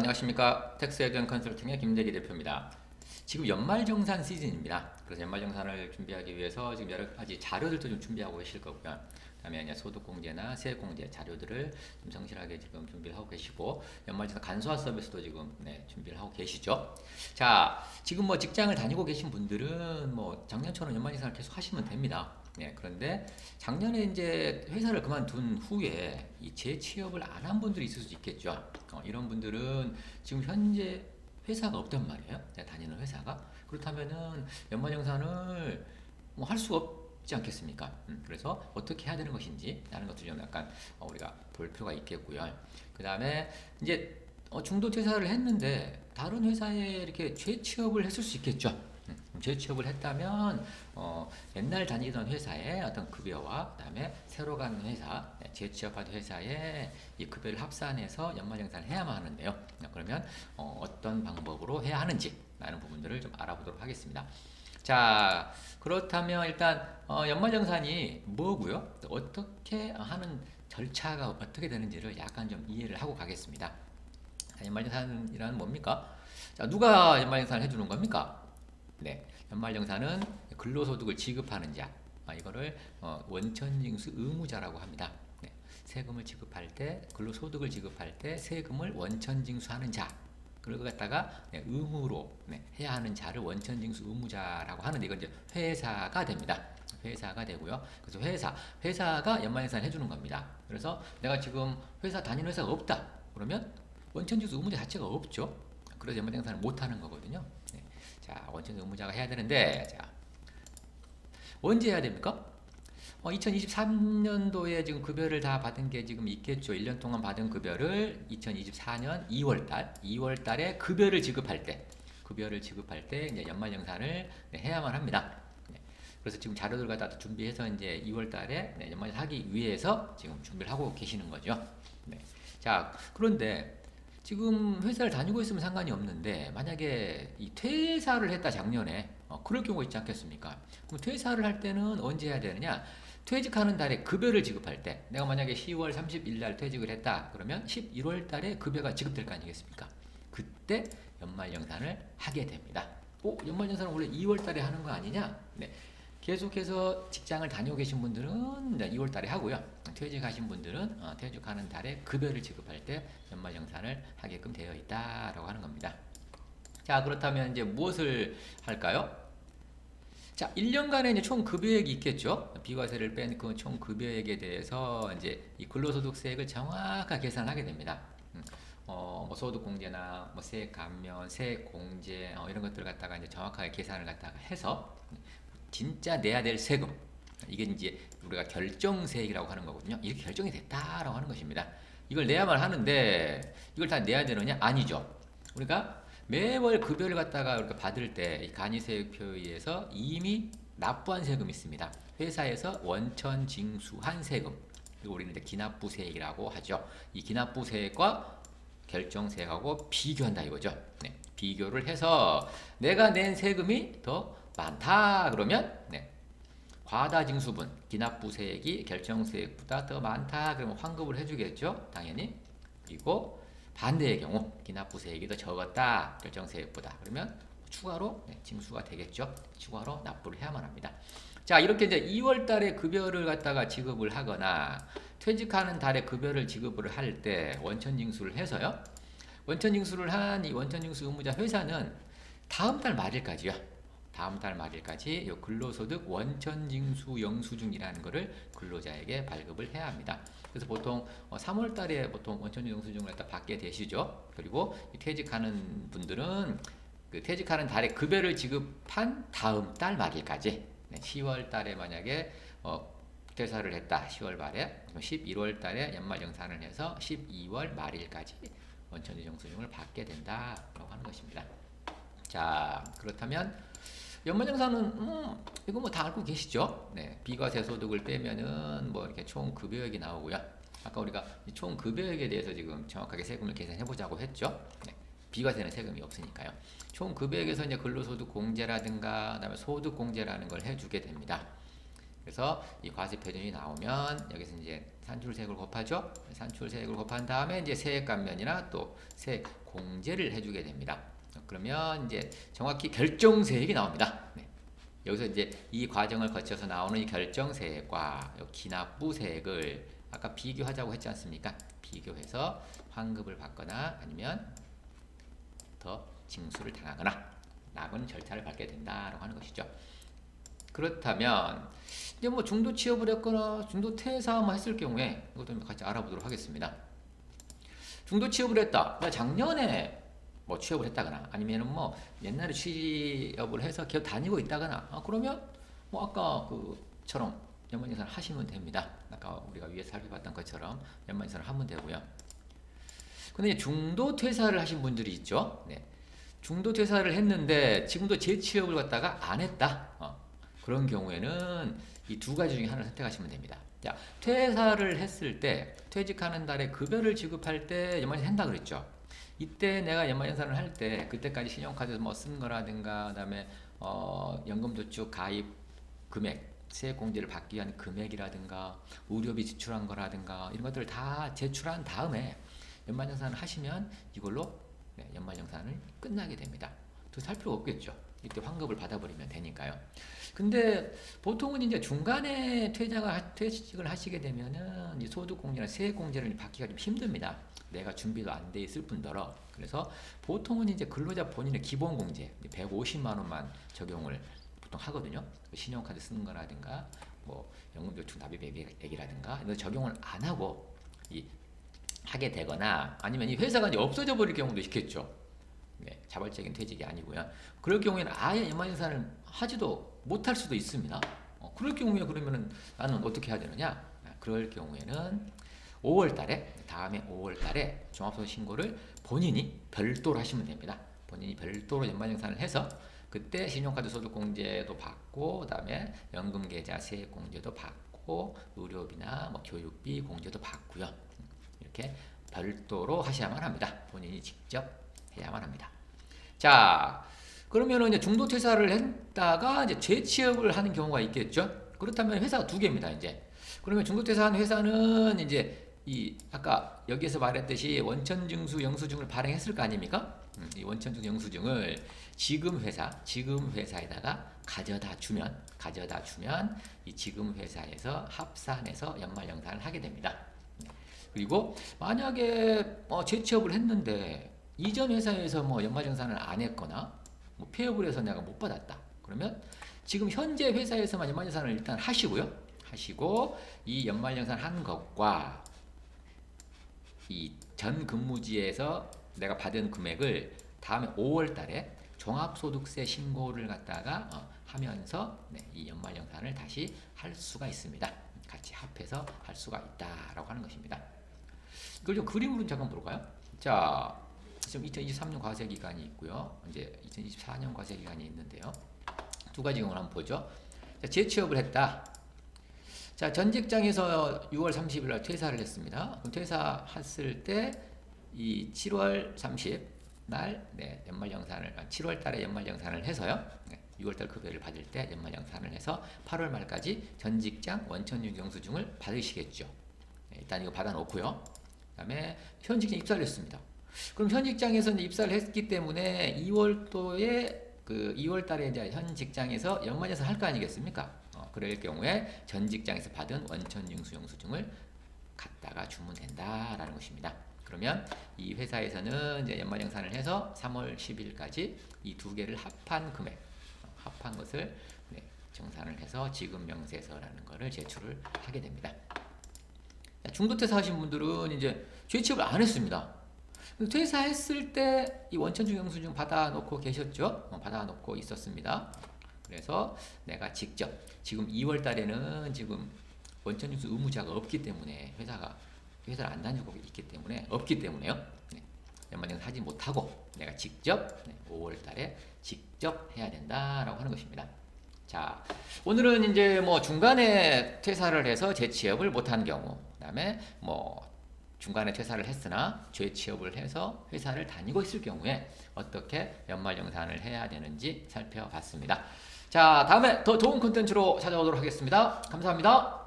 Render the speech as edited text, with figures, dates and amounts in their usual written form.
안녕하십니까. 텍스에듀 컨설팅의 김대기 대표입니다. 지금 연말정산 시즌입니다. 그래서 연말정산을 준비하기 위해서 지금 여러 가지 자료들도 좀 준비하고 계실 거고요. 그다음에 이제 소득공제나 세액공제 자료들을 좀 성실하게 지금 준비를 하고 계시고, 연말정산 간소화 서비스도 지금 준비를 하고 계시죠. 자, 지금 뭐 직장을 다니고 계신 분들은 뭐 작년처럼 연말정산을 계속 하시면 됩니다. 그런데 작년에 이제 회사를 그만둔 후에 이 재취업을 안 한 분들이 있을 수 있겠죠. 이런 분들은 지금 현재 회사가 없단 말이에요. 내가 다니는 회사가. 그렇다면은 연말정산을 뭐 할 수가 없지 않겠습니까? 그래서 어떻게 해야 되는 것인지 라는 것도 좀 약간 우리가 볼 필요가 있겠고요. 그 다음에 이제 중도 퇴사를 했는데 다른 회사에 이렇게 재취업을 했을 수 있겠죠. 재취업을 했다면 옛날 다니던 회사의 어떤 급여와 그다음에 새로 간 회사, 재취업한 회사의 이 급여를 합산해서 연말정산을 해야만 하는데요. 그러면 어떤 방법으로 해야 하는지 라는 부분들을 좀 알아보도록 하겠습니다. 자, 그렇다면 일단 연말정산이 뭐고요? 어떻게 하는 절차가 어떻게 되는지를 약간 좀 이해를 하고 가겠습니다. 연말정산이란 뭡니까? 자, 누가 연말정산을 해주는 겁니까? 연말정산은 근로소득을 지급하는 자, 이거를 원천징수 의무자라고 합니다. 세금을 지급할 때, 근로소득을 지급할 때 세금을 원천징수하는 자, 그걸 갖다가 의무로 해야 하는 자를 원천징수 의무자라고 하는데, 이건 이제 회사가 됩니다. 회사가 되고요. 그래서 회사가 연말정산을 해주는 겁니다. 그래서 내가 지금 다니는 회사가 없다. 그러면 원천징수 의무자 자체가 없죠. 그래서 연말정산을 못하는 거거든요. 자, 원천 의무자가 해야 되는데, 자, 언제 해야 됩니까? 2023년도에 지금 급여를 다 받은 게 지금 있겠죠. 1년 동안 받은 급여를 2024년 2월 달에 급여를 지급할 때 이제 연말정산을 해야만 합니다. 그래서 지금 자료들 갖다 준비해서 이제 2월 달에 연말정산 하기 위해서 지금 준비를 하고 계시는 거죠. 자, 그런데 지금 회사를 다니고 있으면 상관이 없는데, 만약에 이 퇴사를 했다 작년에 그럴 경우가 있지 않겠습니까? 그럼 퇴사를 할 때는 언제 해야 되느냐? 퇴직하는 달에 급여를 지급할 때, 내가 만약에 10월 30일 날 퇴직을 했다 그러면 11월 달에 급여가 지급될 거 아니겠습니까? 그때 연말정산을 하게 됩니다. 연말정산은 원래 2월 달에 하는 거 아니냐? 계속해서 직장을 다니고 계신 분들은 2월 달에 하고요. 퇴직하신 분들은 퇴직하는 달에 급여를 지급할 때 연말정산을 하게끔 되어 있다라고 하는 겁니다. 자, 그렇다면 이제 무엇을 할까요? 자, 1년간에 이제 총 급여액이 있겠죠. 비과세를 뺀 그 총 급여액에 대해서 이제 이 근로소득세액을 정확하게 계산하게 됩니다. 뭐 소득공제나 뭐 세액 감면, 세액 공제 이런 것들 갖다가 이제 정확하게 계산을 갖다가 해서 진짜 내야 될 세금, 이게 이제 우리가 결정세액이라고 하는 거거든요. 이렇게 결정이 됐다라고 하는 것입니다. 이걸 내야만 하는데 이걸 다 내야 되느냐? 아니죠. 우리가 매월 급여를 갖다가 우리가 받을 때 간이세액표에 의해서 이미 납부한 세금이 있습니다. 회사에서 원천 징수한 세금, 그리고 우리는 이제 기납부세액이라고 하죠. 이 기납부세액과 결정세액하고 비교한다 이거죠. 비교를 해서 내가 낸 세금이 더 많다 그러면 과다징수분, 기납부세액이 결정세액보다 더 많다 그러면 환급을 해주겠죠, 당연히. 그리고 반대의 경우 기납부세액이 더 적었다, 결정세액보다, 그러면 추가로 징수가 되겠죠. 추가로 납부를 해야만 합니다. 자, 이렇게 이제 2월 달에 급여를 갖다가 지급을 하거나 퇴직하는 달에 급여를 지급을 할 때 원천징수를 해서요. 원천징수를 한 이 원천징수 의무자 회사는 다음 달 말일까지요. 다음 달 말일까지 이 근로소득 원천징수 영수증이라는 것을 근로자에게 발급을 해야 합니다. 그래서 보통 3월 달에 보통 원천징수 영수증을 갖다 받게 되시죠. 그리고 퇴직하는 분들은 그 퇴직하는 달에 급여를 지급한 다음 달 말일까지, 10월 달에 만약에 퇴사를 했다, 10월 말에, 11월 달에 연말정산을 해서 12월 말일까지 원천징수 영수증을 받게 된다라고 하는 것입니다. 자, 그렇다면 연말정산은 이거 뭐 다 알고 계시죠? 비과세 소득을 빼면은 뭐 이렇게 총 급여액이 나오고요. 아까 우리가 총 급여액에 대해서 지금 정확하게 세금을 계산해 보자고 했죠. 비과세는 세금이 없으니까요. 총 급여액에서 이제 근로소득 공제라든가 그다음에 소득 공제라는 걸 해주게 됩니다. 그래서 이 과세 표준이 나오면 여기서 이제 산출세액을 곱하죠. 산출세액을 곱한 다음에 이제 세액 감면이나 또 세액 공제를 해주게 됩니다. 그러면 이제 정확히 결정세액이 나옵니다. 네. 여기서 이제 이 과정을 거쳐서 나오는 이 결정세액과 기납부세액을 아까 비교하자고 했지 않습니까? 비교해서 환급을 받거나 아니면 더 징수를 당하거나 나은 절차를 밟게 된다라고 하는 것이죠. 그렇다면 이제 뭐 중도 취업을 했거나 중도 퇴사 뭐 했을 경우에 이것도 같이 알아보도록 하겠습니다. 중도 취업을 했다. 작년에 뭐 취업을 했다거나 아니면은 뭐 옛날에 취업을 해서 기업 다니고 있다거나 그러면 뭐 아까 그처럼 연말정산을 하시면 됩니다. 아까 우리가 위에 살펴봤던 것처럼 연말정산을 하면 되고요. 근데 중도 퇴사를 하신 분들이 있죠. 네. 중도 퇴사를 했는데 지금도 재취업을 갖다가 안 했다. 그런 경우에는 이 두 가지 중에 하나를 선택하시면 됩니다. 자, 퇴사를 했을 때 퇴직하는 달에 급여를 지급할 때 연말정산 한다 그랬죠. 이때 내가 연말정산을 할 때 그때까지 신용카드 뭐 쓴 거라든가 그다음에 연금저축 가입 금액 세액공제를 받기 위한 금액이라든가 의료비 지출한 거라든가 이런 것들을 다 제출한 다음에 연말정산을 하시면 이걸로 연말정산을 끝나게 됩니다. 더 살 필요가 없겠죠. 이때 환급을 받아버리면 되니까요. 근데 보통은 이제 중간에 퇴직을 하시게 되면은 이 소득공제나 세액공제를 받기가 좀 힘듭니다. 내가 준비도 안 돼 있을 뿐더러. 그래서 보통은 이제 근로자 본인의 기본공제 150만 원만 적용을 보통 하거든요. 신용카드 쓰는 거라든가 뭐 연금저축 납입액이라든가 이런 적용을 안 하고 하게 되거나 아니면 이 회사가 이제 없어져 버릴 경우도 있겠죠. 네, 자발적인 퇴직이 아니고요. 그럴 경우에는 아예 연말정산을 하지도 못할 수도 있습니다. 그럴 경우에 그러면은 나는 어떻게 해야 되느냐? 그럴 경우에는 5월달에 다음에 5월달에 종합소득 신고를 본인이 별도로 하시면 됩니다. 본인이 별도로 연말정산을 해서 그때 신용카드 소득공제도 받고 그다음에 연금계좌 세액공제도 받고 의료비나 뭐 교육비 공제도 받고요. 이렇게 별도로 하셔야만 합니다. 본인이 직접 해야만 합니다. 자, 그러면은 이제 중도 퇴사를 했다가 이제 재취업을 하는 경우가 있겠죠. 그렇다면 회사가 두 개입니다. 이제 그러면 중도 퇴사한 회사는 이제 이 아까 여기에서 말했듯이 원천징수 영수증을 발행했을 거 아닙니까? 이 원천징수 영수증을 지금 회사에다가 가져다 주면 이 지금 회사에서 합산해서 연말정산을 하게 됩니다. 그리고 만약에 재취업을 했는데 이전 회사에서 뭐 연말정산을 안 했거나 뭐 폐업을 해서 내가 못 받았다. 그러면 지금 현재 회사에서만 연말정산을 일단 하시고 이 연말정산 한 것과 이 전 근무지에서 내가 받은 금액을 다음에 5월달에 종합소득세 신고를 갖다가 하면서 이 연말정산을 다시 할 수가 있습니다. 같이 합해서 할 수가 있다라고 하는 것입니다. 이걸 좀 그림으로 잠깐 볼까요? 자, 지금 2023년 과세 기간이 있고요. 이제 2024년 과세 기간이 있는데요. 두 가지 경우를 한번 보죠. 자, 재취업을 했다. 자, 전 직장에서 6월 30일 날 퇴사를 했습니다. 그럼 퇴사했을 때 이 7월 30 날 연말정산을 7월 달에 연말정산을 해서요. 6월 달 급여를 받을 때 연말정산을 해서 8월 말까지 전 직장 원천징수 영수증을 받으시겠죠. 일단 이거 받아놓고요. 그다음에 현 직장 입사를 했습니다. 그럼 현 직장에서는 입사를 했기 때문에 2월 달에 이제 현 직장에서 연말정산 할 거 아니겠습니까? 그럴 경우에 전 직장에서 받은 원천징수 영수증을 갖다가 주면 된다라는 것입니다. 그러면 이 회사에서는 이제 연말정산을 해서 3월 10일까지 이 두 개를 합한 금액, 합한 것을 정산을 해서 지급 명세서라는 것을 제출을 하게 됩니다. 중도 퇴사하신 분들은 이제 재취업을 안 했습니다. 퇴사했을 때 이 원천징수 영수증 받아놓고 계셨죠? 받아놓고 있었습니다. 그래서 내가 직접 지금 2월 달에는 지금 원천징수 의무자가 없기 때문에 회사를 안 다니고 있기 때문에 없기 때문에요. 연말정산 하지 못하고 내가 직접 5월 달에 직접 해야 된다라고 하는 것입니다. 자, 오늘은 이제 뭐 중간에 퇴사를 해서 재취업을 못한 경우, 그다음에 뭐 중간에 퇴사를 했으나 재취업을 해서 회사를 다니고 있을 경우에 어떻게 연말정산을 해야 되는지 살펴봤습니다. 자, 다음에 더 좋은 콘텐츠로 찾아오도록 하겠습니다. 감사합니다.